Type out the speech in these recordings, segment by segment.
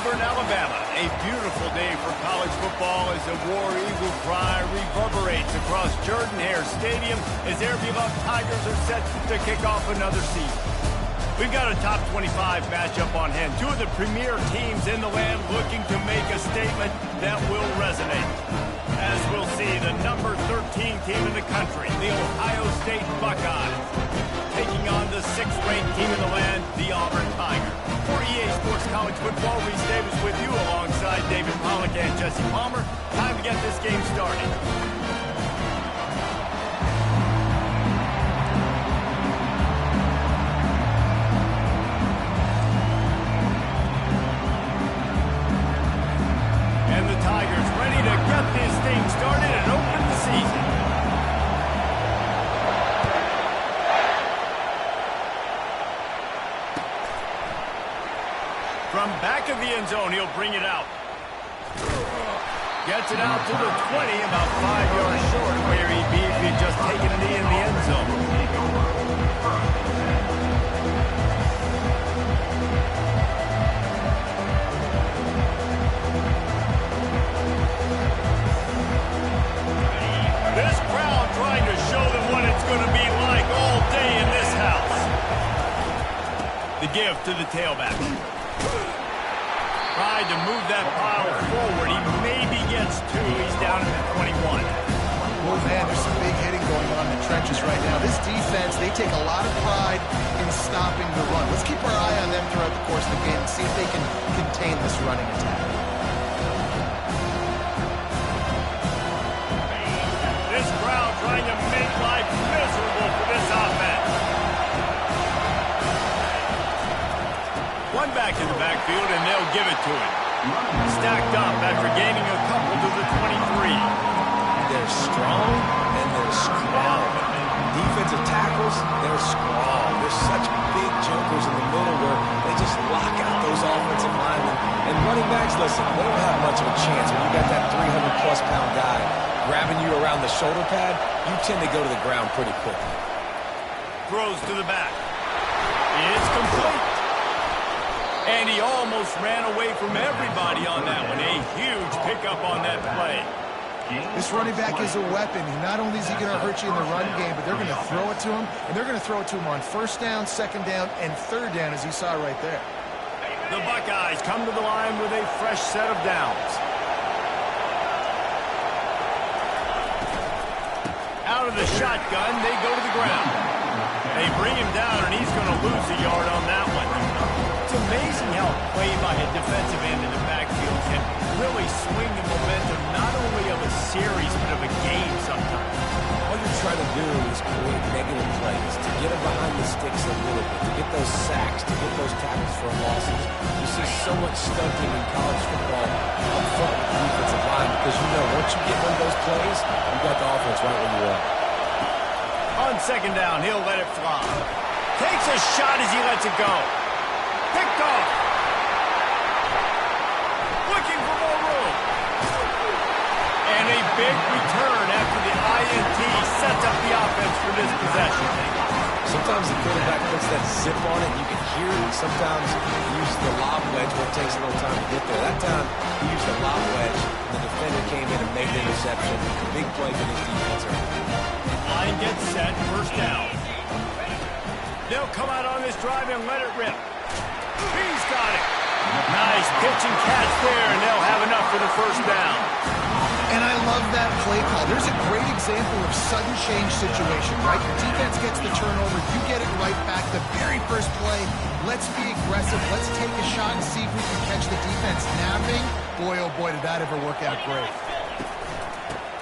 Auburn, Alabama. A beautiful day for college football as the War Eagle cry reverberates across Jordan-Hare Stadium as their beloved Tigers are set to kick off another season. We've got a top 25 matchup on hand. Two of the premier teams in the land looking to make a statement that will resonate. As we'll see, the number 13 team in the country, the Ohio State Buckeyes, taking on the 6th-ranked team in the land, the Auburn Tigers. For EA Sports College Football, Reese Davis with you alongside David Pollack and Jesse Palmer. Time to get this game started. And the Tigers ready to get this thing started and open the season. From back of the end zone, he'll bring it out. Gets it out to the 20, about 5 yards short of where he'd be if he'd just taken a knee in the end zone. This crowd trying to show them what it's going to be like all day in this house. The give to the tailback. Tried to move that pile forward. He maybe gets 2. He's down at the 21. Oh, man, there's some big hitting going on in the trenches right now. This defense, they take a lot of pride in stopping the run. Let's keep our eye on them throughout the course of the game and see if they can contain this running attack. This crowd trying to make life miserable for this offense. One back in the backfield, and they'll give it to him. Stacked up after gaining a couple to the 23. They're strong, and they're strong. Defensive tackles, they're strong. They're such big jumpers in the middle where they just lock out those offensive linemen. And running backs, listen, they don't have much of a chance when you got that 300-plus pound guy grabbing you around the shoulder pad. You tend to go to the ground pretty quickly. Throws to the back. It's complete. And he almost ran away from everybody on that one. A huge pickup on that play. This running back is a weapon. Not only is he going to hurt you in the run game, but they're going to throw it to him, and they're going to throw it to him on 1st down, 2nd down, and 3rd down, as you saw right there. The Buckeyes come to the line with a fresh set of downs. Out of the shotgun, they go to the ground. They bring him down, and he's going to lose a yard on that one. It's amazing how play by a defensive end in the backfield can really swing the momentum not only of a series, but of a game sometimes. All you're trying to do is create negative plays, to get them behind the sticks a little bit, to get those sacks, to get those tackles for losses. You see so much stunting in college football up front with the defensive line because you know once you get one of those plays, you got the offense right where you are. On 2nd down, he'll let it fly. Takes a shot as he lets it go. Picked off. Looking for more room. And a big return after the INT sets up the offense for this possession. Sometimes the quarterback puts that zip on it. You can hear it. Sometimes he uses the lob wedge where it takes a little time to get there. That time, he used the lob wedge. The defender came in and made the interception. Big play for this defense. Line gets set. 1st down. They'll come out on this drive and let it rip. He's got it. Nice pitch and catch there, and they'll have enough for the 1st down. And I love that play call. There's a great example of sudden change situation, right? Your defense gets the turnover. You get it right back. The very first play, let's be aggressive. Let's take a shot and see if we can catch the defense napping. Boy, oh boy, did that ever work out great.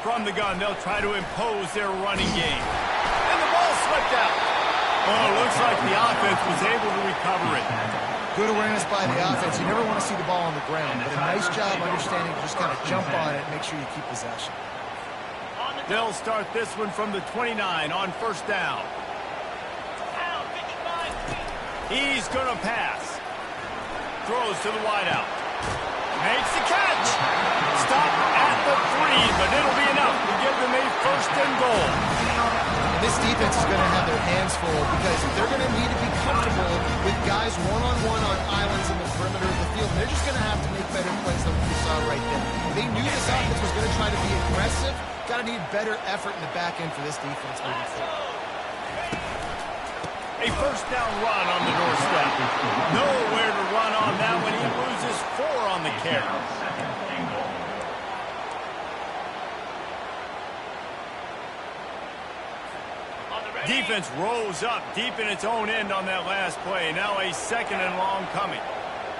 From the gun, they'll try to impose their running game. And the ball slipped out. Oh, looks like the offense was able to recover it. Good awareness by the offense. You never want to see the ball on the ground, but a nice job understanding to just kind of jump on it and make sure you keep possession. They'll start this one from the 29 on 1st down. He's going to pass. Throws to the wideout. Makes the catch. Stop at the 3, but it'll be enough to give them a 1st and goal. This defense is going to have their hands full because they're going to need to be comfortable with guys one-on-one on islands in the perimeter of the field. They're just going to have to make to need better effort in the back end for this defense moving forward. A first down run on the doorstep. Nowhere to run on that one. He loses 4 on the carry. Defense rolls up deep in its own end on that last play. Now a 2nd and long coming.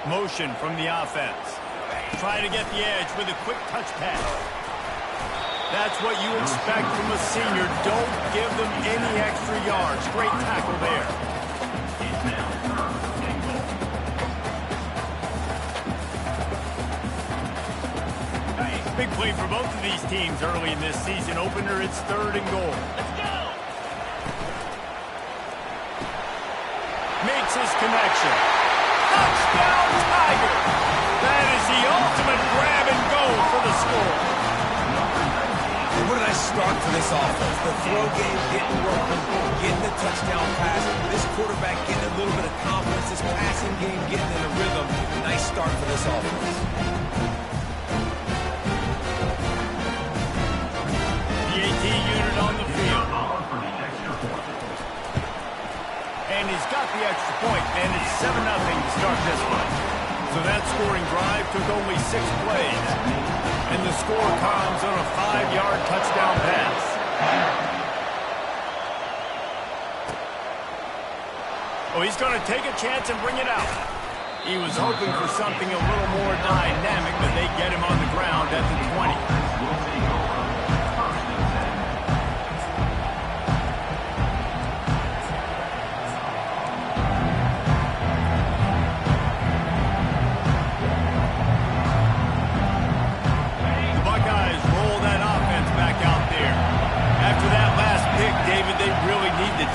Motion from the offense. Trying to get the edge with a quick touch pass. That's what you expect from a senior. Don't give them any extra yards. Great tackle there. Big play for both of these teams early in this season opener. It's 3rd and goal. Let's go! Makes his connection. Touchdown, Tiger! That is the ultimate grab and go for the score. Where did I start for this offense? The throw game getting working, getting the touchdown pass. This quarterback getting a little bit of confidence. This passing game getting in a rhythm. Nice start for this offense. The AT unit on the field. And he's got the extra point, and it's 7-0 to start this one. So that scoring drive took only 6 plays. And the score comes on a 5-yard touchdown pass. Oh, he's going to take a chance and bring it out. He was hoping for something a little more dynamic, but they get him on the ground at the 20.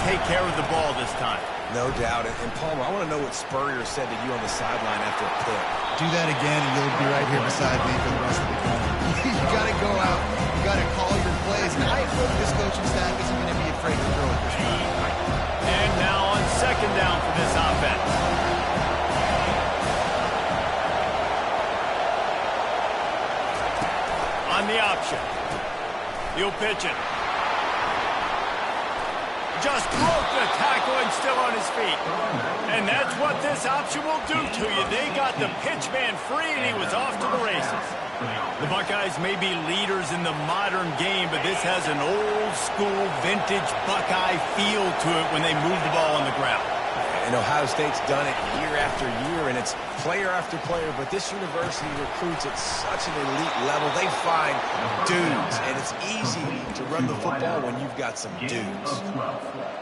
Take care of the ball this time. No doubt. And Palmer, I want to know what Spurrier said to you on the sideline after a pick. Do that again, and you'll be right here beside me for the rest of the game. You got to go out. You got to call your plays. And I hope this coaching staff isn't going to be afraid to throw at this time. And now on 2nd down for this offense. On the option. He'll pitch it. Just broke the tackle and still on his feet. And that's what this option will do to you. They got the pitch man free, and he was off to the races. The Buckeyes may be leaders in the modern game, but this has an old-school, vintage Buckeye feel to it when they move the ball on the ground. And Ohio State's done it year after year, and it's player after player, but this university recruits at such an elite level. They find dudes, and it's easy to run the football when you've got some dudes.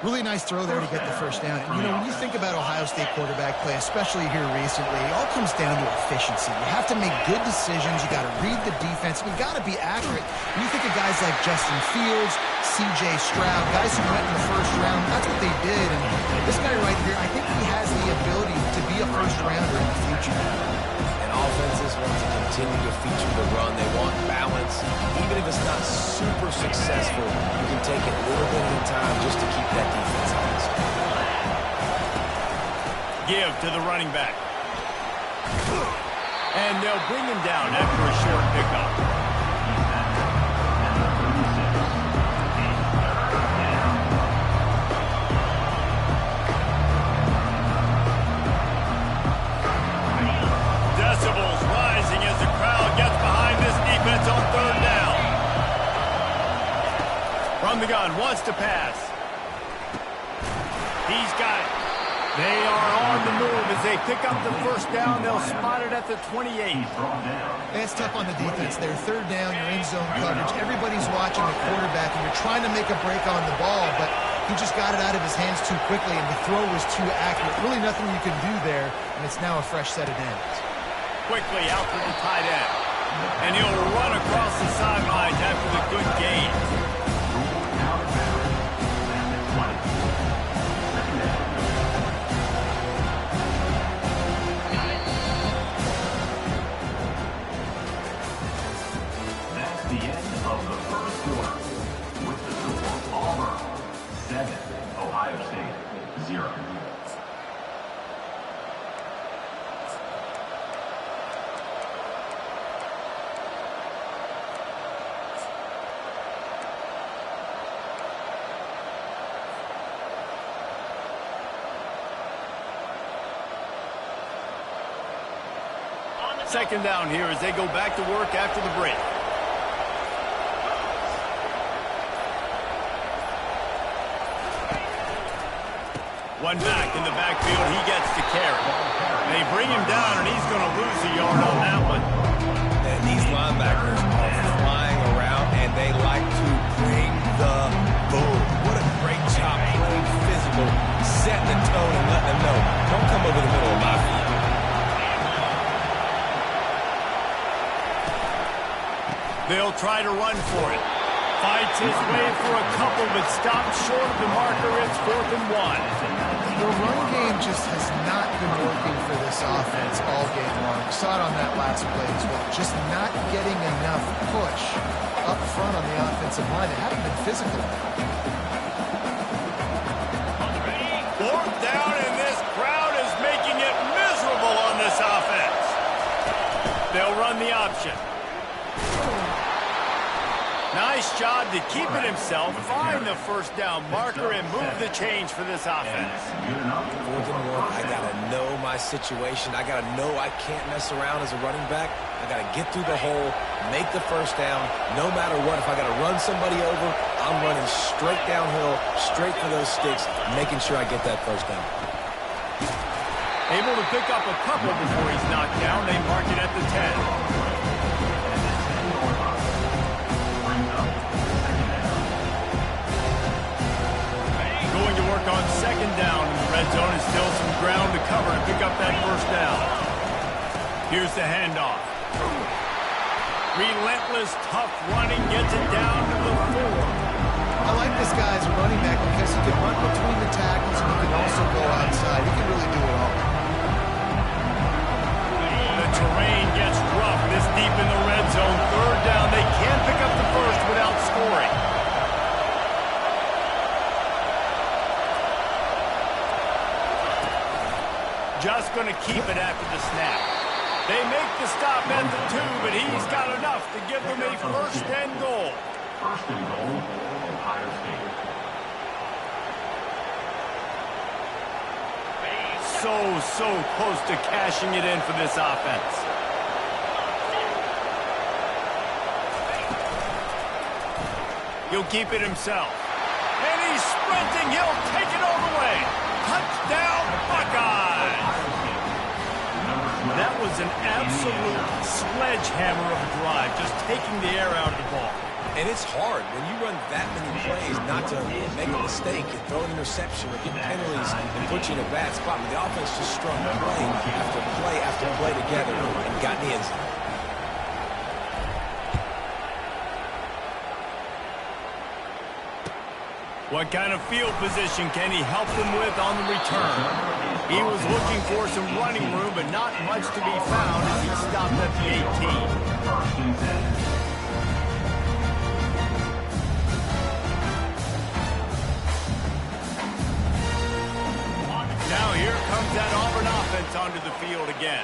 Really nice throw there to get the first down. And, you know, when you think about Ohio State quarterback play, especially here recently, it all comes down to efficiency. You have to make good decisions. You got to read the defense. You got to be accurate. When you think of guys like Justin Fields, C.J. Stroud, guys who went in the first round, that's what they did. And this guy right here, I think he has the ability to be a first-rounder in the future. And offenses want to continue to feature the run. They want balance. Even if it's not super successful, you can take it a little bit at a time just to keep that defense honest. Give to the running back. And they'll bring him down after a short pickup. On 3rd down. From the gun, wants to pass. He's got it. They are on the move as they pick up the first down. They'll spot it at the 28. It's tough on the defense there. 3rd down, you're in zone coverage. Everybody's watching the quarterback, and you're trying to make a break on the ball, but he just got it out of his hands too quickly, and the throw was too accurate. Really nothing you can do there, and it's now a fresh set of downs. Quickly out to the tight end. And he'll run across the sidelines after the good gain. That's the end of the first quarter. With the score, Auburn 7, Ohio State 0. Second down here as they go back to work after the break. One back in the backfield. He gets the carry. They bring him down, and he's going to lose a yard on that one. And these linebackers are flying around, and they like to bring the boom. What a great job playing physical, setting the tone and letting them know, don't come over the middle of my field. They'll try to run for it. Fights his way for a couple, but stops short of the marker. It's 4th and 1. The run game just has not been working for this offense all game long. We saw it on that last play as well. Just not getting enough push up front on the offensive line. They haven't been physical. 4th down, and this crowd is making it miserable on this offense. They'll run the option. Nice job to keep it himself, find the first down marker, and move the change for this offense. 4th and 1, I got to know my situation. I got to know I can't mess around as a running back. I got to get through the hole, make the first down, no matter what. If I got to run somebody over, I'm running straight downhill, straight for those sticks, making sure I get that first down. Able to pick up a couple before he's knocked down. They mark it at the 10. Going to work on second down in the red zone, and still some ground to cover to pick up that first down. Here's the handoff. Relentless, tough running, gets it down to the 4. I like this guy as a running back because he can run between the tackles and he can also go outside. He can really do it all. The terrain gets rough this deep in the red zone. 3rd down. They can't pick up the first without scoring. Just going to keep it after the snap. They make the stop at the 2, but he's got enough to give them a 1st and goal. 1st and goal, Ohio State. So close to cashing it in for this offense. He'll keep it himself. And he's sprinting. He'll take it all the way. Touchdown, Buckeyes! That was an absolute sledgehammer of a drive, just taking the air out of the ball. And it's hard when you run that many plays not to make a mistake and throw an interception or get penalties and put you in a bad spot. But the offense just strung play after play after play together and got in the end zone. What kind of field position can he help them with on the return? He was looking for some running room, but not much to be found as he stopped at the 18. 1st and 10. Now here comes that Auburn offense onto the field again.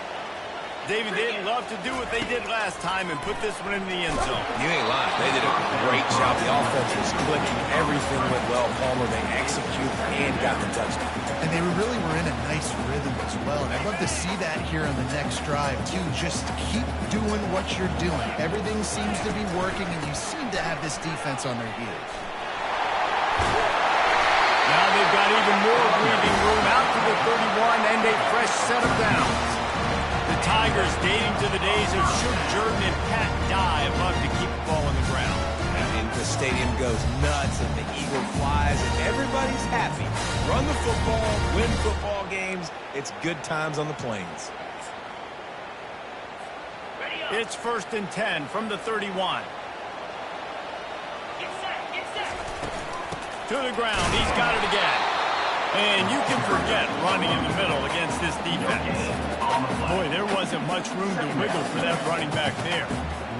David, they'd love to do what they did last time and put this one in the end zone. You ain't lying. They did a great job. The offense was clicking. Everything went well. Palmer, they executed and got the touchdown. And they really were in a nice rhythm as well. And I'd love to see that here on the next drive, too. Just keep doing what you're doing. Everything seems to be working, and you seem to have this defense on their heels. Now they've got even more breathing room out to the 31 and a fresh set of downs. The Tigers dating to the days of Shug Jordan and Pat Dye above to keep the ball on the ground. And the stadium goes nuts, and the eagle flies, and everybody's happy. Run the football, win football games. It's good times on the plains. It's 1st and 10 from the 31. To the ground. He's got it again. And you can forget running in the middle against this defense. Boy, there wasn't much room to wiggle for that running back there.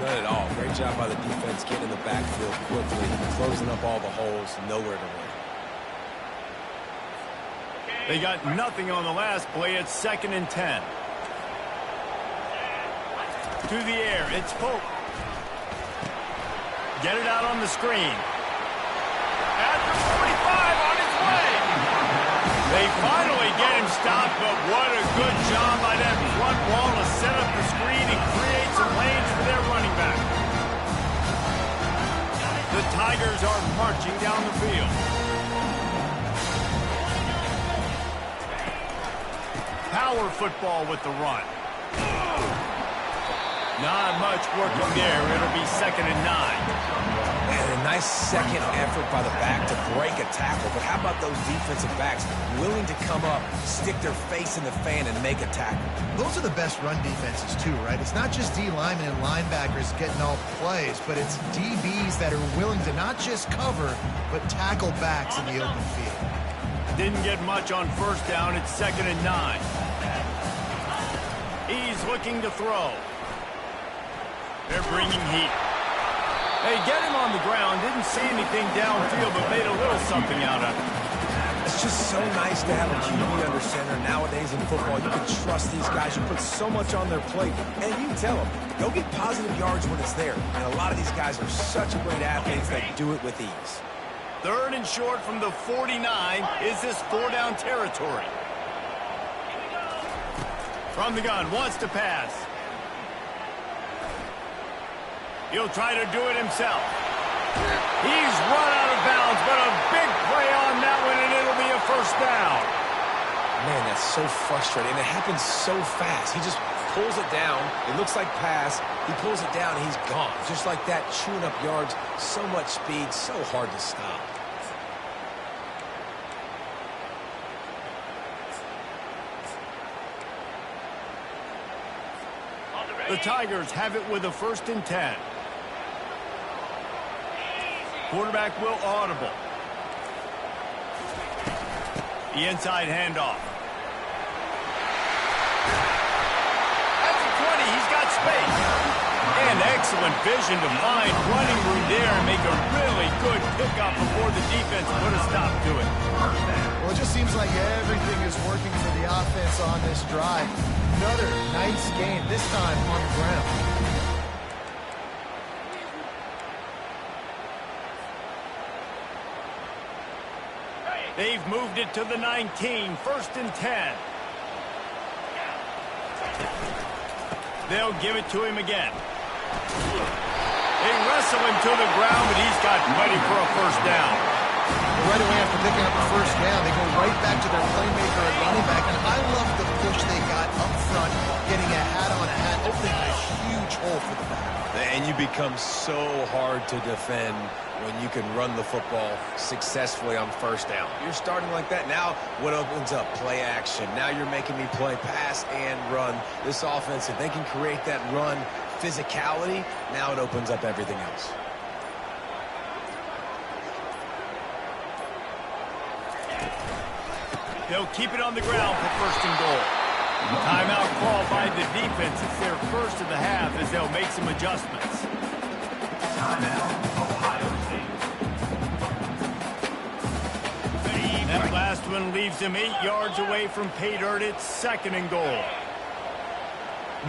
Not at all. Great job by the defense getting in the backfield quickly, closing up all the holes, nowhere to run. They got nothing on the last play. It's 2nd and 10. To the air. It's Pope. Get it out on the screen. At the 45 on his way. They finally get him stopped, but what a good job by that front wall to set up the screen and Tigers are marching down the field. Power football with the run. Not much working there. It'll be 2nd and 9. And a nice second effort by the back to break a tackle. But how about those defensive backs willing to come up, stick their face in the fan, and make a tackle? Those are the best run defenses too, right? It's not just D linemen and linebackers getting all plays, but it's DBs that are willing to not just cover, but tackle backs in the open field. Didn't get much on 1st down. It's 2nd and 9. He's looking to throw. They're bringing heat. Hey, get him on the ground. Didn't see anything downfield, but made a little something out of it. It's just so nice to have a QB under center. Nowadays in football, you can trust these guys. You put so much on their plate, and you tell them, go get positive yards when it's there. And a lot of these guys are such great athletes that do it with ease. 3rd and short from the 49. Is this 4-down territory? From the gun, wants to pass. He'll try to do it himself. He's run out of bounds, but a big play on that one, and it'll be a 1st down. Man, that's so frustrating. It happens so fast. He just pulls it down. It looks like pass. He pulls it down, and he's gone. Just like that, chewing up yards. So much speed, so hard to stop. The Tigers have it with a 1st and 10. Quarterback will audible. The inside handoff. At the 20, he's got space. And excellent vision to find running room there and make a really good pickup before the defense put a stop to it. Well, it just seems like everything is working for the offense on this drive. Another nice game, this time on the ground. They've moved it to the 19, 1st and 10. They'll give it to him again. They wrestle him to the ground, but he's got plenty for a 1st down. Right away after picking up the 1st down, they go right back to their playmaker at running back, and I love the push they got up front, getting a hat on a hat, opening a huge hole for the back. And you become so hard to defend when you can run the football successfully on 1st down. You're starting like that. Now what opens up? Play action. Now you're making me play pass and run. This offense, if they can create that run physicality, now it opens up everything else. They'll keep it on the ground for 1st and goal. Timeout call by the defense. It's their 1st of the half as they'll make some adjustments. Timeout, Ohio State. That last one leaves him 8 yards away from pay dirt. It's 2nd and goal.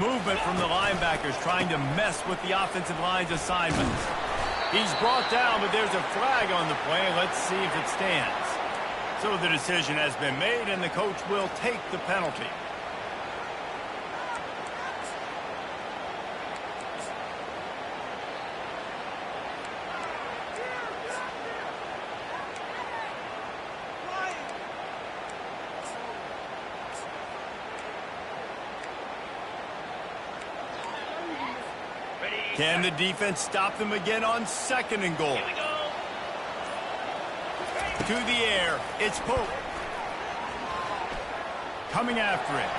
Movement from the linebackers trying to mess with the offensive line's assignments. He's brought down, but there's a flag on the play. Let's see if it stands. So the decision has been made, and the coach will take the penalty. Can the defense stop them again on 2nd and goal? To the air, it's Pope. Coming after it.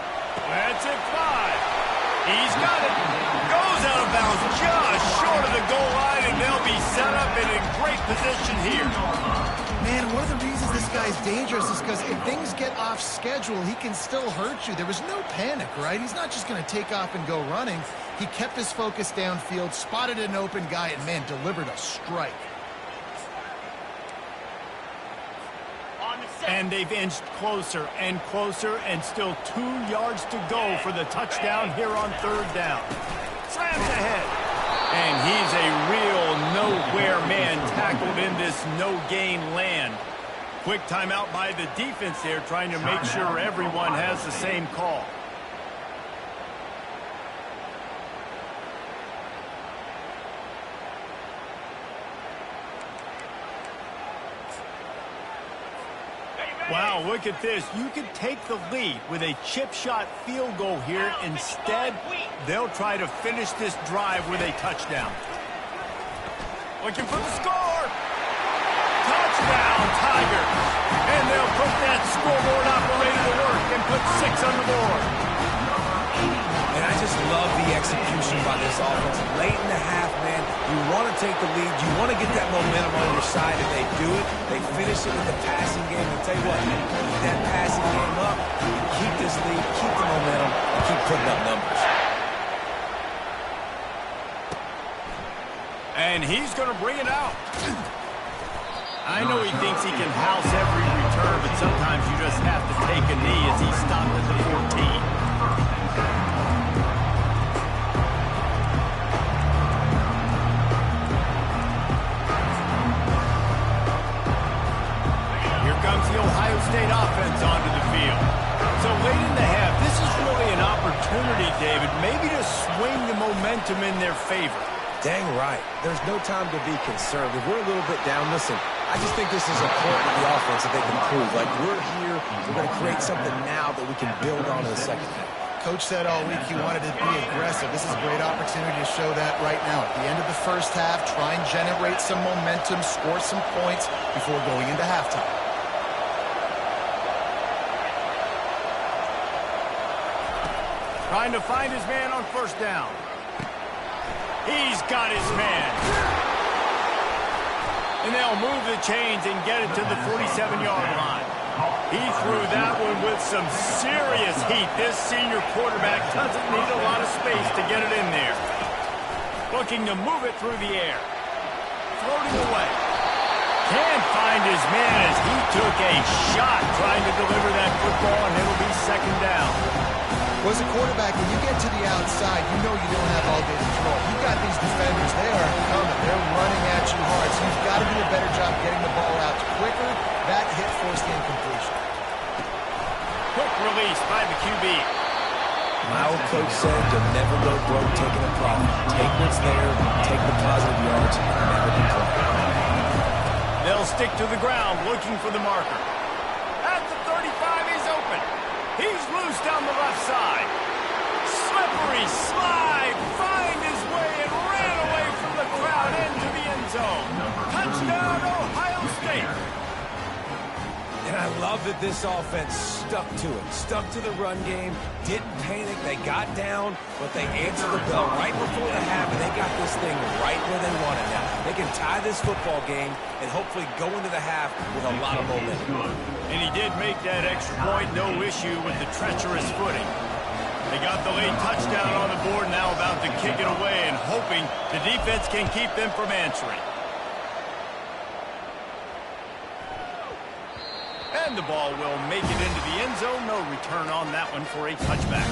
That's it, 5. He's got it. Goes out of bounds just short of the goal line, and they'll be set up and in great position here. Man, one of the reasons this guy's dangerous is because if things get off schedule, he can still hurt you. There was no panic, right? He's not just going to take off and go running. He kept his focus downfield, spotted an open guy, and, man, delivered a strike. And they've inched closer and closer, and still 2 yards to go for the touchdown here on 3rd down. Slams ahead. And he's a real nowhere man tackled in this no-gain land. Quick timeout by the defense there, trying to make sure everyone has the same call. Wow, look at this. You could take the lead with a chip shot field goal here. Instead, they'll try to finish this drive with a touchdown. Looking for the score. Touchdown, Tigers. And they'll put that scoreboard operator to work and put 6 on the board. And I just love the execution by this offense. Late in the half, man, you want to take the lead. You want to get that momentum on your side, and they do it. They finish it with the passing game. And tell you what, keep that passing game up, keep this lead, keep the momentum, and keep putting up numbers. And he's going to bring it out. I know he thinks he can house every return, but sometimes you just have to take a knee as he stopped at the 14. The Ohio State offense onto the field. So late in the half, this is really an opportunity, David, maybe to swing the momentum in their favor. Dang right. There's no time to be concerned. If we're a little bit down, listen, I just think this is important to the offense that they can prove. Like, we're here, we're going to create something now that we can build on in the second half. Coach said all week he wanted to be aggressive. This is a great opportunity to show that right now. At the end of the first half, try and generate some momentum, score some points before going into halftime. Trying to find his man on first down. He's got his man. And they'll move the chains and get it to the 47-yard line. He threw that one with some serious heat. This senior quarterback doesn't need a lot of space to get it in there. Looking to move it through the air. Floating away. Can't find his man as he took a shot trying to deliver that football, and it'll be second down. Well, as a quarterback, when you get to the outside, you know you don't have all day to throw. You've got these defenders. They are coming. They're running at you hard, so you've got to do a better job getting the ball out quicker. That hit forced the incompletion. Quick release by the QB. My old coach said you'll never go broke taking a profit. Take what's there, take the positive yards, and never complain. They'll stick to the ground looking for the marker. At the 35, he's open. He's loose down the left side. Slippery slide. Find his way and ran away from the crowd into the end zone. Touchdown, Ohio State. And I love that this offense stuck to it. Stuck to the run game. Didn't panic. They got down, but they answered the bell right before the half, and they got this thing right where they want it now. They can tie this football game and hopefully go into the half with a lot of momentum. And he did make that extra point, no issue with the treacherous footing. They got the late touchdown on the board, now about to kick it away and hoping the defense can keep them from answering. And the ball will make it into the end zone. No return on that one for a touchback.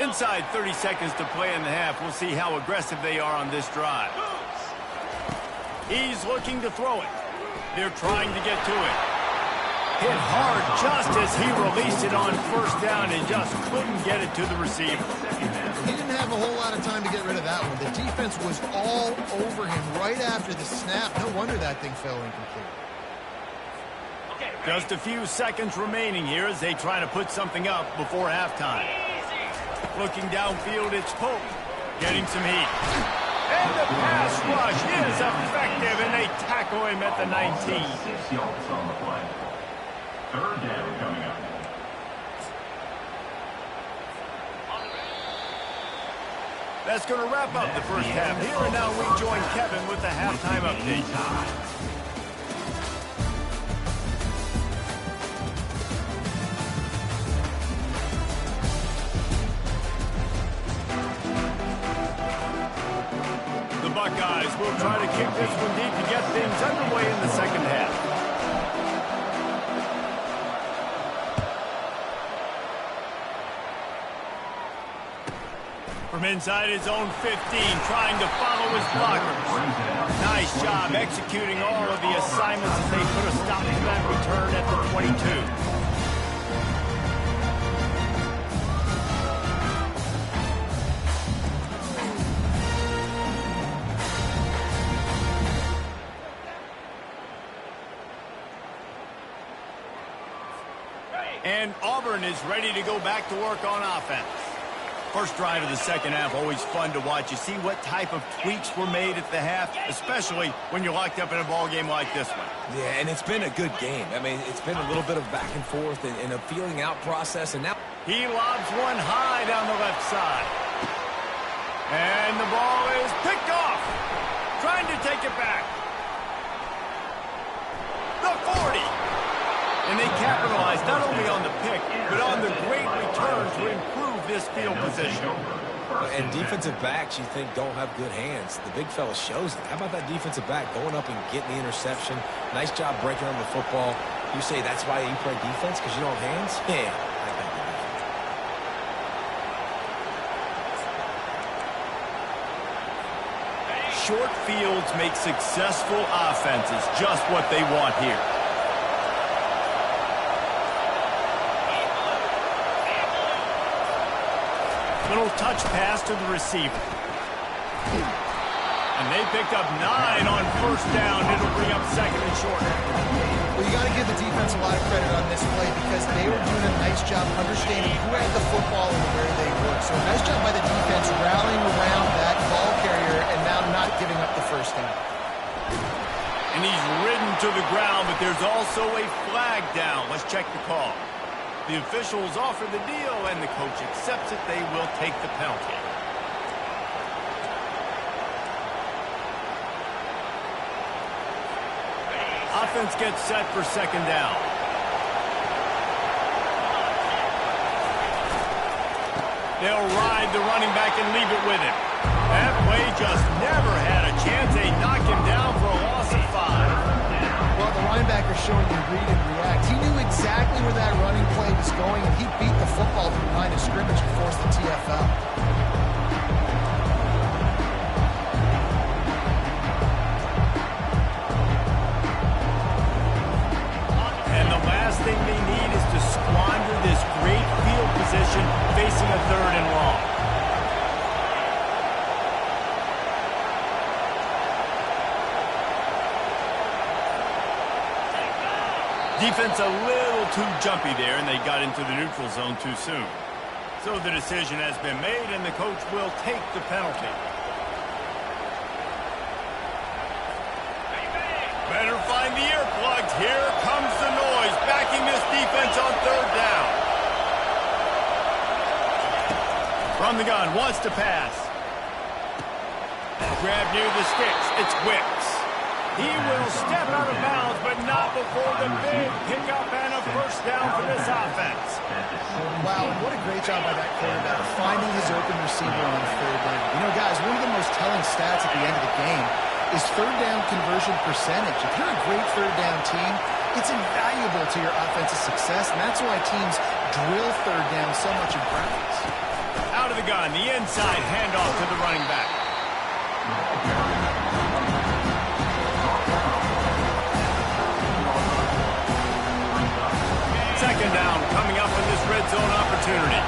Inside 30 seconds to play in the half. We'll see how aggressive they are on this drive. He's looking to throw it. They're trying to get to it. Hit hard just as he released it on first down and just couldn't get it to the receiver. He didn't have a whole lot of time to get rid of that one. The defense was all over him right after the snap. No wonder that thing fell incomplete. Just a few seconds remaining here as they try to put something up before halftime. Looking downfield, it's Pope getting some heat. And the pass rush is effective, and they tackle him at the 19. 6 yards on the play. Third down coming up. That's going to wrap up the first half here, and now we join Kevin with the halftime update. Buckeyes will try to kick this one deep to get things underway in the second half. From inside his own 15, trying to follow his blockers. Nice job executing all of the assignments as they put a stop to that return at the 22. And Auburn is ready to go back to work on offense. First drive of the second half, always fun to watch. You see what type of tweaks were made at the half, especially when you're locked up in a ball game like this one. Yeah, and it's been a good game. I mean, it's been a little bit of back and forth and a feeling out process. And now he lobs one high down the left side. And the ball is picked off. Trying to take it back. The 40. And they capitalized not only on the pick, but on the great return to improve this field position. And defensive backs, you think, don't have good hands. The big fella shows it. How about that defensive back going up and getting the interception? Nice job breaking on the football. You say that's why you play defense, because you don't have hands? Yeah, I think that. Short fields make successful offenses just what they want here. Little touch pass to the receiver. And they picked up 9 on first down. It'll bring up second and short. Well, you got to give the defense a lot of credit on this play because they were doing a nice job understanding who had the football and where they were. So a nice job by the defense rallying around that ball carrier and now not giving up the first down. And he's ridden to the ground, but there's also a flag down. Let's check the call. The officials offer the deal, and the coach accepts it. They will take the penalty. Offense gets set for second down. They'll ride the running back and leave it with him. That play just never had a chance. They knock him down for a loss of 5. Well, the linebacker showing you read and react. He knew exactly where that running play was going, and he beat the football to the line of scrimmage and forced the TFL. And the last thing they need is to squander this great field position facing a third and long. Defense a little too jumpy there, and they got into the neutral zone too soon. So the decision has been made, and the coach will take the penalty. Better find the earplugs. Here comes the noise, backing this defense on third down. From the gun, wants to pass. Grab near the sticks. It's Wicks. He will step out of bounds, but not before the big pickup and a first down for this offense. Wow, and what a great job by that quarterback finding his open receiver on third down. You know, guys, one of the most telling stats at the end of the game is third down conversion percentage. If you're a great third down team, it's invaluable to your offensive success, and that's why teams drill third down so much in practice. Out of the gun, the inside handoff to the running back. Second down coming up on this red zone opportunity.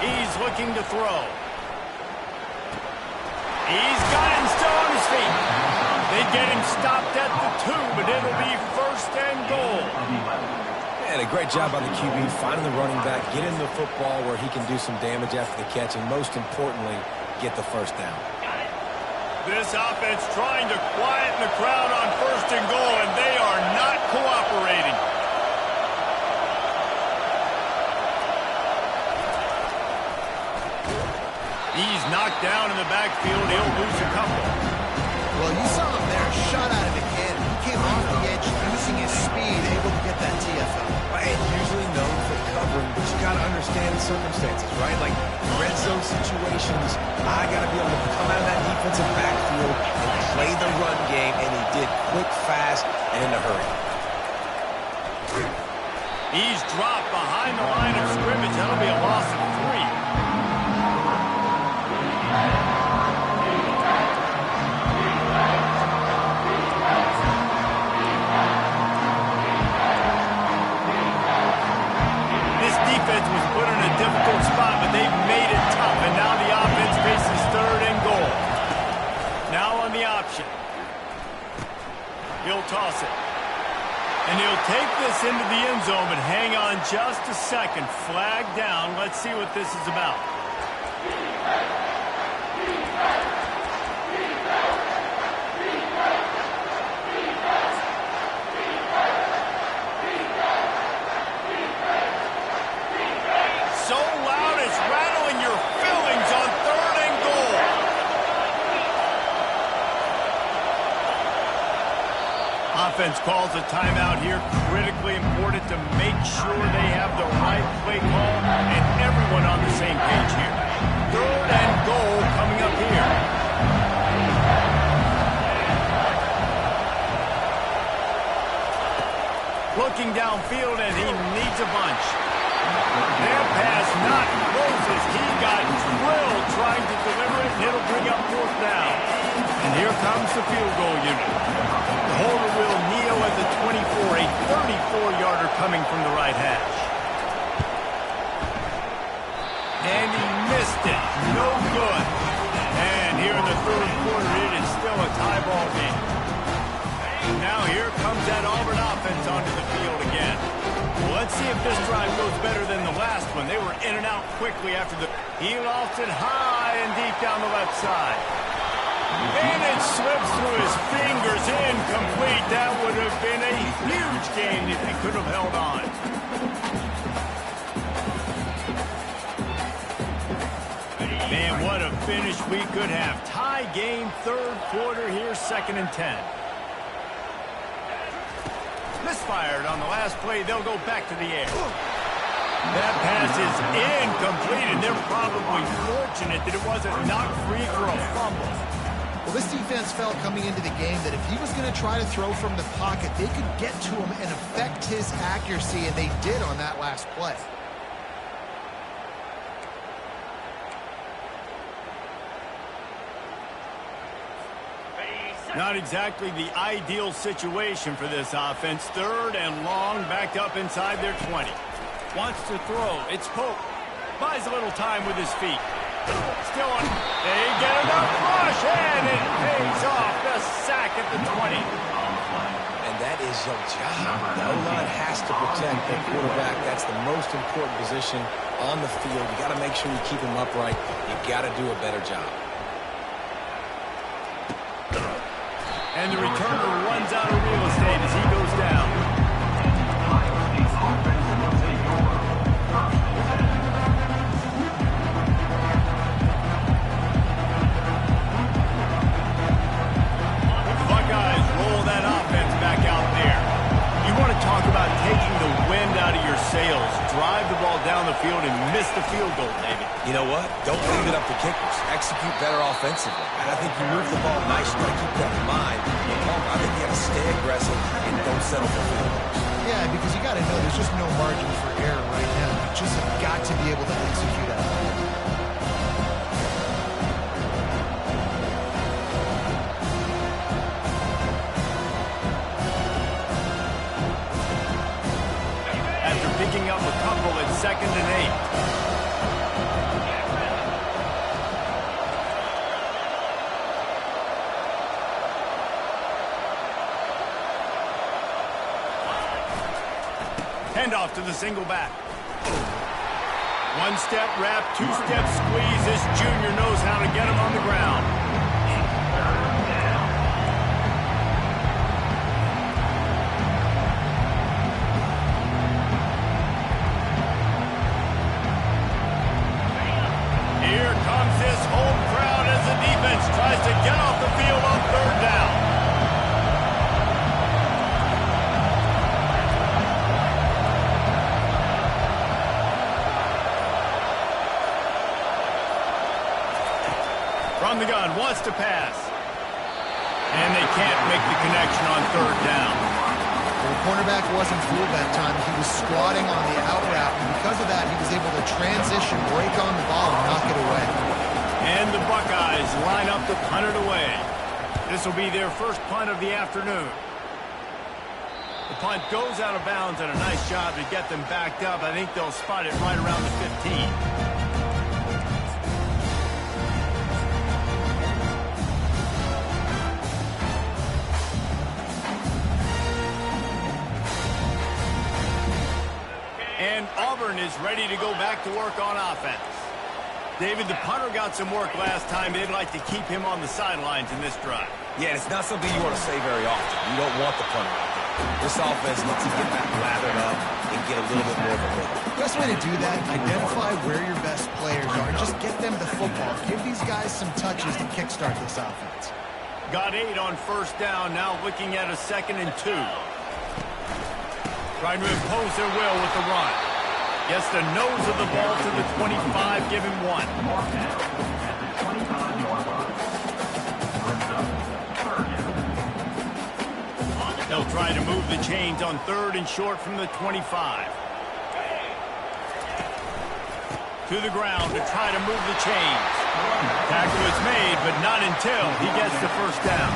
He's looking to throw. He's got him still on his feet. They get him stopped at the 2, but it'll be first and goal. And a great job by the QB finding the running back, getting the football where he can do some damage after the catch, and most importantly, get the first down. This offense trying to quieten the crowd on first and goal, and they are not cooperating. He's knocked down in the backfield. He'll lose a couple. Well, you saw him there, shot at it again. He came off the edge using his speed, able to get that TFL. And usually known for covering, but you got to understand the circumstances, right? Like red zone situations, I got to be able to come out of that defensive backfield and play the run game, and he did quick, fast, and in a hurry. He's dropped behind the line of scrimmage. That'll be a loss of 3. defense was put in a difficult spot, but they've made it tough, and now the offense faces 3rd and goal. Now on the option. He'll toss it. And he'll take this into the end zone, but hang on just a second. Flag down. Let's see what this is about. So loud it's rattling your fillings on 3rd and goal. Offense calls a timeout here. Critically important to make sure they have the right play call and everyone on the same page here. 3rd and goal coming up here. Looking downfield, and he needs a bunch. That pass not closes. He got drilled trying to deliver it, and it'll bring up 4th down. And here comes the field goal unit. The holder will kneel at the 24, a 34-yarder coming from the right hash. And he missed it. No good. And here in the 3rd quarter, it is still a tie ball game. Now here comes that Auburn offense onto the field again. Well, let's see if this drive goes better than the last one. They were in and out quickly after the... He lost it high and deep down the left side. And it slips through his fingers, incomplete. That would have been a huge gain if he could have held on. Man, what a finish we could have. Tie game, 3rd quarter here, 2nd and 10. Misfired on the last play. They'll go back to the air. That pass is incomplete, and they're probably fortunate that it wasn't knocked free for a fumble. Well, this defense felt coming into the game that if he was going to try to throw from the pocket, they could get to him and affect his accuracy, and they did on that last play. Not exactly the ideal situation for this offense. 3rd and long, backed up inside their 20. Wants to throw. It's Pope. Buys a little time with his feet. Still on. They get enough rush, and it pays off. The sack at the 20. And that is your job. The O-line has to protect their quarterback. That's the most important position on the field. You got to make sure you keep him upright. You got to do a better job. And the returner runs out of real estate as he goes down. The Buckeyes roll that offense back out there. You want to talk about taking the wind out of your sails. Drive the ball down the field and miss the field goal, David. You know what? Don't leave it up to kickers. Execute better offensively. And I think you move the ball nice. You got to keep that in mind. I think you got to stay aggressive and don't settle for field goals. Yeah, because you got to know there's just no margin for error right now. You just have got to be able to execute at it. After picking up a couple at 2nd and 8. Handoff to the single back. One step wrap, 2-step squeeze. This junior knows how to get him on the ground. Here comes this home crowd as the defense tries to get off the field on 3rd down. From the gun, wants to pass. And they can't make the connection on 3rd down. The cornerback wasn't fooled that time. He was squatting on the out route, and because of that, he was able to transition, break on the ball, and knock it away. And the Buckeyes line up to punt it away. This will be their first punt of the afternoon. The punt goes out of bounds, and a nice job to get them backed up. I think they'll spot it right around the 15. And Auburn is ready to go back to work on offense. David, the punter got some work last time. They'd like to keep him on the sidelines in this drive. Yeah, it's not something you want to say very often. You don't want the punter out there. This offense needs to get that lathered up and get a little bit more of a rhythm. Best way to do that, identify where your best players are. Just get them the football. Give these guys some touches to kickstart this offense. Got 8 on first down, now looking at a 2nd and 2. Trying to impose their will with the run. Gets the nose of the ball to the 25, give him 1. They'll try to move the chains on 3rd and short from the 25. To the ground to try to move the chains. Tackle is made, but not until he gets the first down.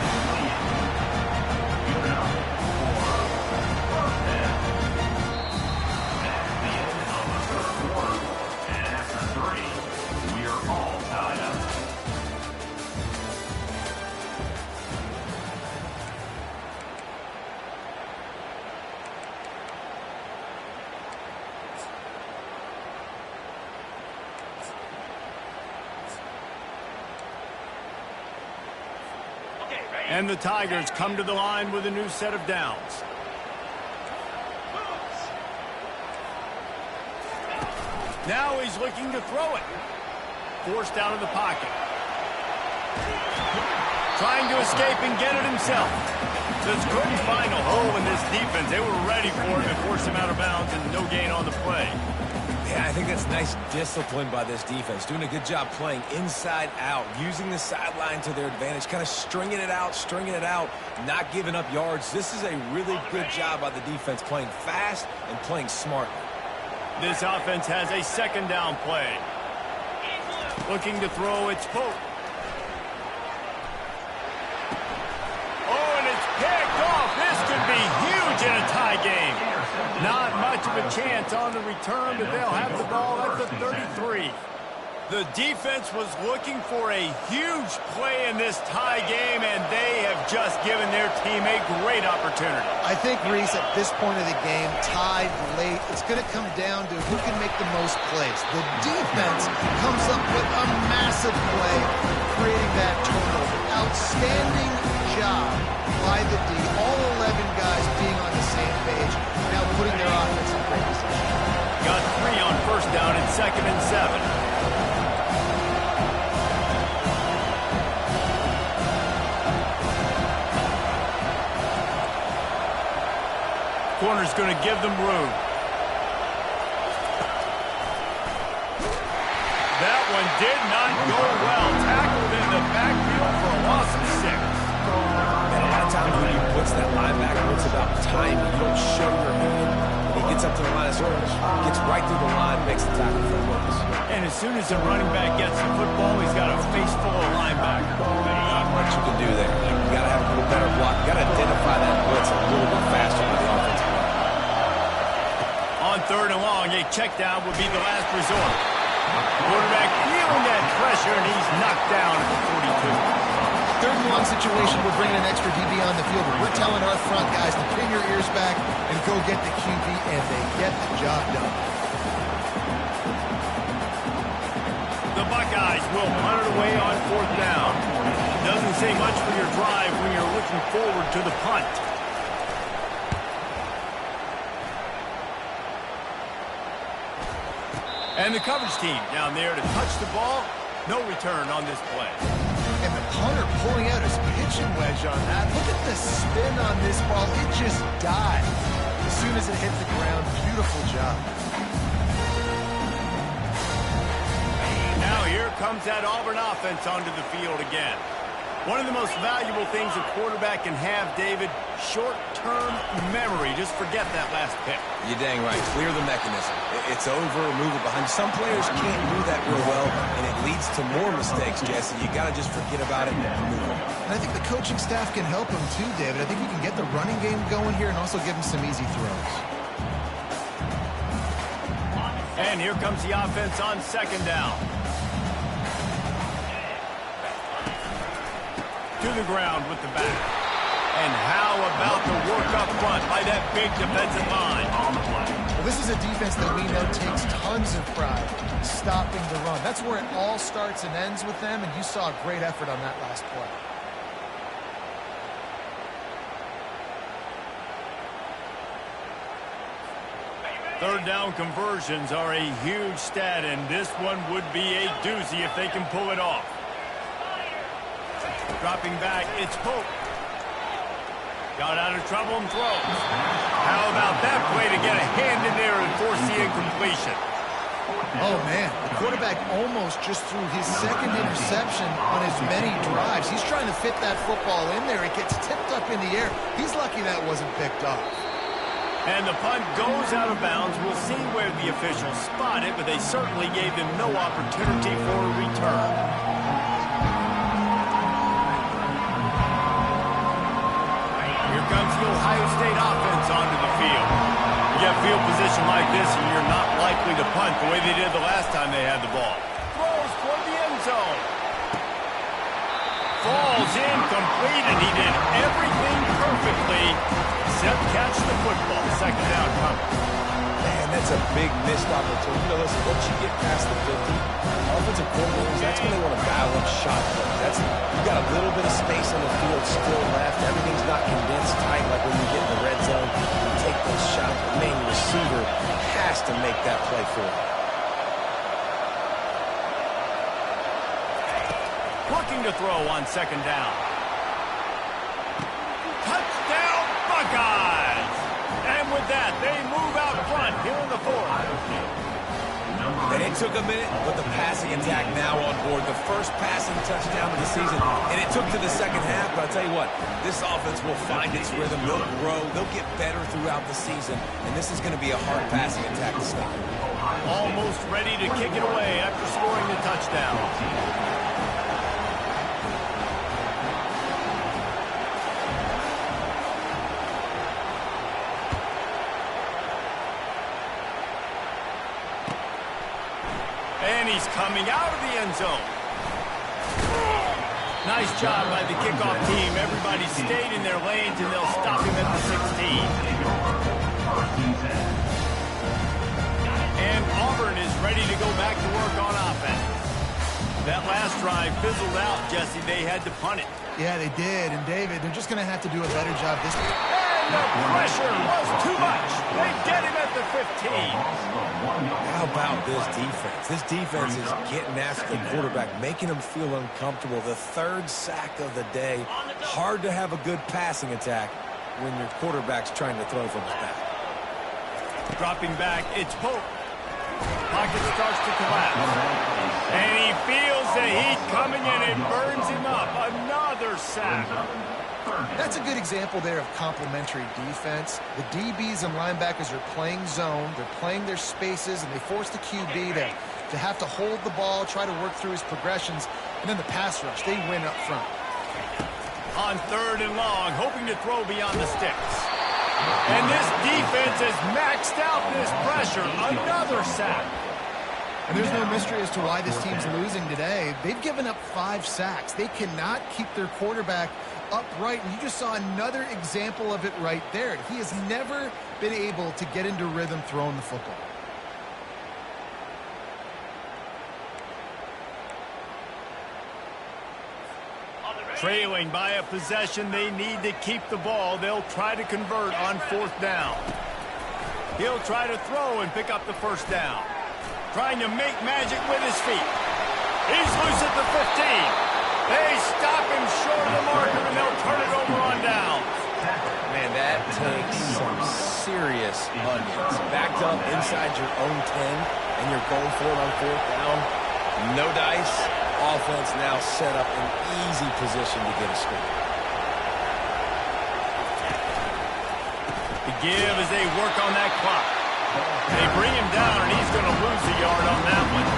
And the Tigers come to the line with a new set of downs. Now he's looking to throw it. Forced out of the pocket. Trying to escape and get it himself. Just couldn't find a hole in this defense. They were ready for him and forced him out of bounds, and no gain on the play. Yeah, I think that's nice discipline by this defense. Doing a good job playing inside out, using the sideline to their advantage, kind of stringing it out, not giving up yards. This is a really good job by the defense, playing fast and playing smartly. This offense has a 2nd down play. Looking to throw, it's Pope. Oh, and it's picked off. This could be huge in a tie game. Not much of a chance on the return, but they'll have the ball at the 33. The defense was looking for a huge play in this tie game, and they have just given their team a great opportunity. I think, Reese, at this point of the game, tied late, it's going to come down to who can make the most plays. The defense comes up with a massive play, creating that turnover. Outstanding job by the D. All 11 guys being on the same page, now putting their offense in great position. Got 3 on first down and 2nd and 7. Corner's going to give them room. That one did not go well. Tackled in the backfield for a loss of 6. And a lot of times when he puts that linebacker, it's about timing. You don't show your hand. When he gets up to the line of scrimmage, gets right through the line, makes the tackle for a purpose. And as soon as the running back gets the football, he's got a face full of linebackers. Not much you can do there. You got to have a little better block. You got to identify that blitz a little bit faster with the offensive line. On 3rd and long, a check down would be the last resort. Quarterback feeling that pressure, and he's knocked down at the 42. 3rd and long situation, we're bringing an extra DB on the field, but we're telling our front guys to pin your ears back and go get the QB, and they get the job done. The Buckeyes will punt it away on 4th down. Doesn't say much for your drive when you're looking forward to the punt. And the coverage team down there to touch the ball. No return on this play. And the punter pulling out his pitching wedge on that. Look at the spin on this ball. It just died as soon as it hit the ground. Beautiful job. Now here comes that Auburn offense onto the field again. One of the most valuable things a quarterback can have, David, short-term memory. Just forget that last pick. You're dang right. Clear the mechanism. It's over, move it behind. Some players can't do that real well, and it leads to more mistakes, Jesse. You got to just forget about it and move on. And I think the coaching staff can help him too, David. I think he can get the running game going here and also give him some easy throws. And here comes the offense on second down. To the ground with the back. And how about the work up front by that big defensive line? Well, this is a defense that we know takes tons of pride stopping the run. That's where it all starts and ends with them, and you saw a great effort on that last play. Third down conversions are a huge stat, and this one would be a doozy if they can pull it off. Dropping back, it's Pope. Got out of trouble and throws. How about that play to get a hand in there and force the incompletion? Oh, man. The quarterback almost just threw his second interception on as many drives. He's trying to fit that football in there. It gets tipped up in the air. He's lucky that wasn't picked off. And the punt goes out of bounds. We'll see where the officials spot it, but they certainly gave him no opportunity for a return. Here comes the Ohio State offense onto the field. You get field position like this, and you're not likely to punt the way they did the last time they had the ball. Throws toward the end zone. Falls incomplete, and he did everything perfectly except catch the football. Second down coming. Man, that's a big missed opportunity. You know, listen, once you get past the 50, offensive coordinators, that's when they want to dial up shot plays. You got a little bit of space on the field still left. Everything's not condensed tight like when you get in the red zone. You take those shots. The main receiver has to make that play for you. Looking to throw on second down. Touchdown, Buckeyes! And with that, they move out front here in the fourth. And it took a minute, but the passing attack now on board. The first passing touchdown of the season, and it took to the second half, but I'll tell you what, this offense will find its rhythm. They'll grow. They'll get better throughout the season, and this is going to be a hard passing attack to stop. Almost ready to kick it away after scoring the touchdown. And he's coming out of the end zone. Nice job by the kickoff team. Everybody stayed in their lanes, and they'll stop him at the 16. And Auburn is ready to go back to work on offense. That last drive fizzled out, Jesse. They had to punt it. Yeah, they did. And, David, they're just going to have to do a better job this week. And the pressure was too much. They get him at the 15. How about this defense? This defense is getting after the quarterback, making him feel uncomfortable. The third sack of the day. Hard to have a good passing attack when your quarterback's trying to throw from his back. Dropping back, it's Pope. Pocket starts to collapse. And he feels the heat coming in and burns him up. Another sack. That's a good example there of complementary defense. The DBs and linebackers are playing zone. They're playing their spaces, and they force the QB to have to hold the ball, try to work through his progressions. And then the pass rush, they win up front. On third and long, hoping to throw beyond the sticks. And this defense has maxed out this pressure. Another sack. And there's no mystery as to why this team's losing today. They've given up 5 sacks. They cannot keep their quarterback upright, and you just saw another example of it right there. He has never been able to get into rhythm throwing the football. Trailing by a possession, they need to keep the ball. They'll try to convert on fourth down. He'll try to throw and pick up the first down. Trying to make magic with his feet. He's loose at the 15. They stop him short of the marker, and they'll turn it over on down. Man, that takes some serious onions. Backed up inside your own 10, and you're going for it on fourth down. No dice. Offense now set up an easy position to get a score. give as they work on that clock. They bring him down, and he's going to lose a yard on that one.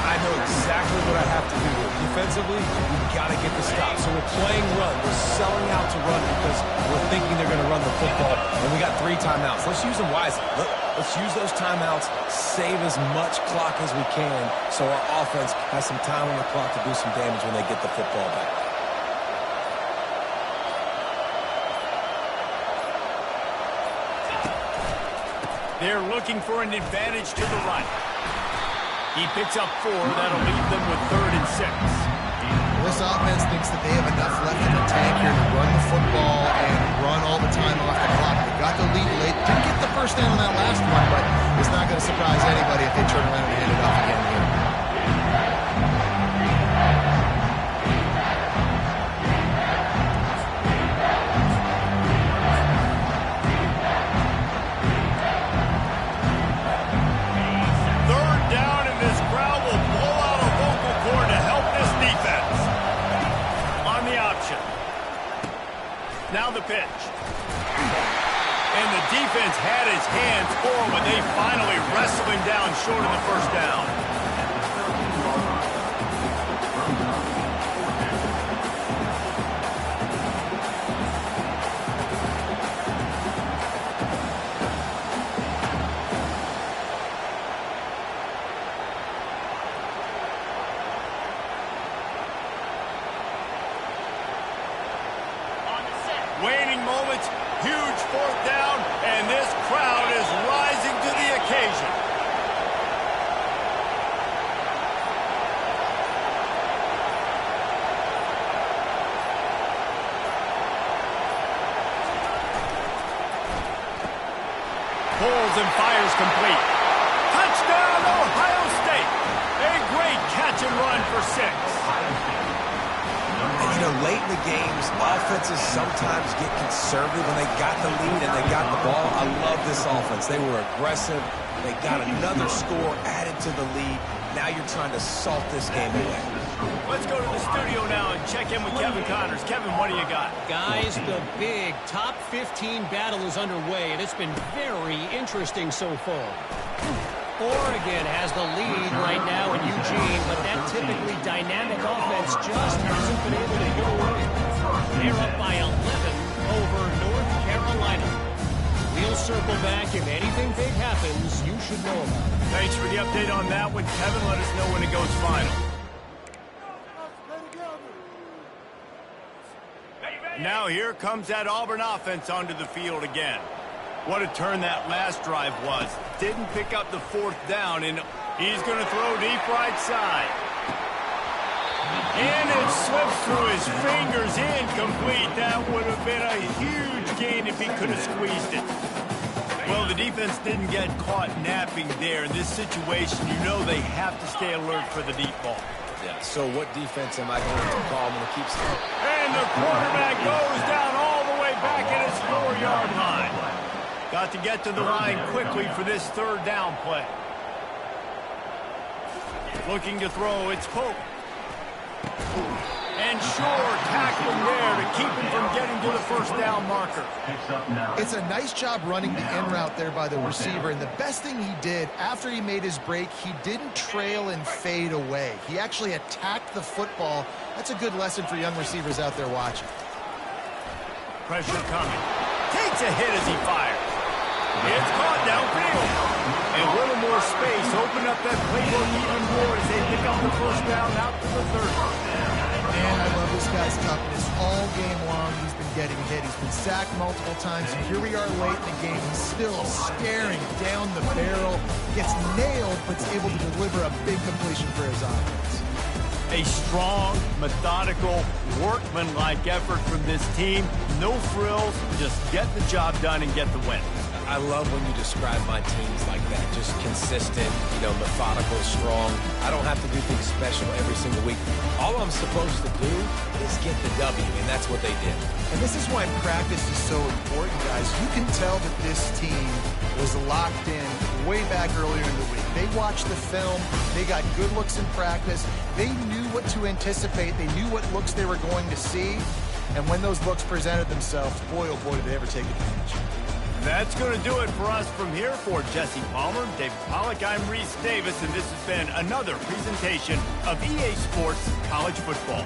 I know exactly what I have to do here. Defensively, we've got to get the stop. So we're playing run. We're selling out to run because we're thinking they're going to run the football, and we got 3 timeouts. Let's use them wisely. Let's use those timeouts, save as much clock as we can so our offense has some time on the clock to do some damage when they get the football back. They're looking for an advantage to the right. He picks up 4. That'll leave them with 3rd and 6. This offense thinks that they have enough left in the tank here to run the football and run all the time off the clock. They got the lead late. Didn't get the first down on that last one, but it's not going to surprise anybody if they turn around and hand it off again here. Now the pitch. And the defense had his hands full when they finally wrestled him down short of the first down. Waning moments, huge 4th down, and this crowd is rising to the occasion. Pulls and fires complete. Touchdown, Ohio State! A great catch and run for 6. And, you know, late in the games, offenses sometimes get conservative when they got the lead and they got the ball. I love this offense. They were aggressive. They got another score added to the lead. Now you're trying to salt this game away. Let's go to the studio now and check in with Kevin Connors. Kevin, what do you got? Guys, the big top 15 battle is underway, and it's been very interesting so far. Oregon has the lead right now in Eugene, but that typically dynamic offense just hasn't been able to get away. They're up by 11 over North Carolina. We'll circle back. If anything big happens, you should know about it. Thanks for the update on that one, Kevin. Let us know when it goes final. Now here comes that Auburn offense onto the field again. What a turn that last drive was. Didn't pick up the 4th down, and he's going to throw deep right side. And it slips through his fingers, incomplete. That would have been a huge gain if he could have squeezed it. Well, the defense didn't get caught napping there. In this situation, you know they have to stay alert for the deep ball. Yeah, so what defense am I going to call when it keeps going? And the quarterback goes down all the way back at his 4-yard line. Got to get to the line quickly for this 3rd down play. Looking to throw, it's Pope. And sure, tackle him there to keep him from getting to the 1st down marker. It's a nice job running the in route there by the receiver, and the best thing he did after he made his break, he didn't trail and fade away. He actually attacked the football. That's a good lesson for young receivers out there watching. Pressure coming. Takes a hit as he fires. It's caught downfield. And a little more space. Open up that playbook even more as they pick up the 1st down out to the 30. Man, I love this guy's toughness. All game long, he's been getting hit. He's been sacked multiple times. And here we are late in the game. He's still staring down the barrel. Gets nailed, but is able to deliver a big completion for his offense. A strong, methodical, workman-like effort from this team. No frills, just get the job done and get the win. I love when you describe my teams like that. Just consistent, methodical, strong. I don't have to do things special every single week. All I'm supposed to do is get the W, and that's what they did. And this is why practice is so important, guys. You can tell that this team was locked in way back earlier in the week. They watched the film. They got good looks in practice. They knew what to anticipate. They knew what looks they were going to see. And when those looks presented themselves, boy, oh boy, did they ever take advantage. That's going to do it for us from here. For Jesse Palmer, David Pollack, I'm Reese Davis, and this has been another presentation of EA Sports College Football.